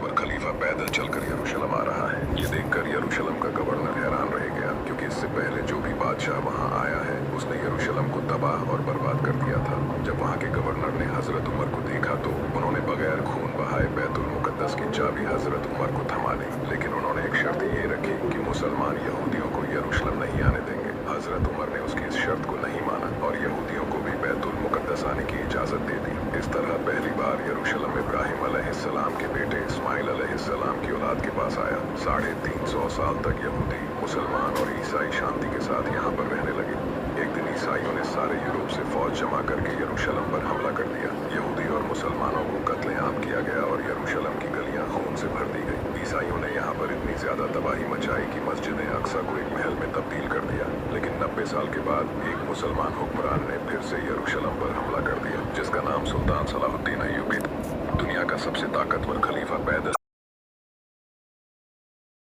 ताकतवर खलीफा पैदल चलकर यरूशलेम आ रहा है। ये देखकर यरूशलेम का गवर्नर हैरान रह गया, क्योंकि इससे पहले जो भी बादशाह वहाँ आया है उसने यरूशलेम को तबाह और बर्बाद कर दिया था। जब वहाँ के गवर्नर ने हजरत उमर को देखा तो उन्होंने बगैर खून बहाए बैतुल मुकद्दस की चाबी हजरत उमर को थमा दी, लेकिन उन्होंने एक शर्त ये रखी कि मुसलमान यहूदियों को यरूशलेम नहीं आने देंगे। हजरत उमर ने उसकी इस शर्त को नहीं माना और यहूदियों को भी बैतुल मुकद्दस आने की इजाजत दे दी। इस तरह पहली बार यरूशलेम इब्राहिम अलैहिस्सलाम के बेटे इस्माइल अलैहिस्सलाम की औलाद के पास आया। 350 साल तक यहूदी, मुसलमान और ईसाई शांति के साथ यहाँ पर रहने लगे। एक दिन ईसाइयों ने सारे यूरोप से फौज जमा करके यरूशलेम पर हमला कर दिया। यहूदी और मुसलमानों को कत्लेआम किया गया और यरूशलेम की गलियां खून से भर दी गई। ईसाइयों ने यहाँ पर इतनी ज्यादा तबाही मचाई कि मस्जिद अक्सा को एक महल में तब्दील कर दिया। लेकिन 90 साल के बाद एक मुसलमान हुक्मरान ने फिर से यरूशलेम पर हमला कर दिया, जिसका नाम सुल्तान सलाहुद्दीन अय्यूबी। दुनिया का सबसे ताकतवर खलीफा पैदल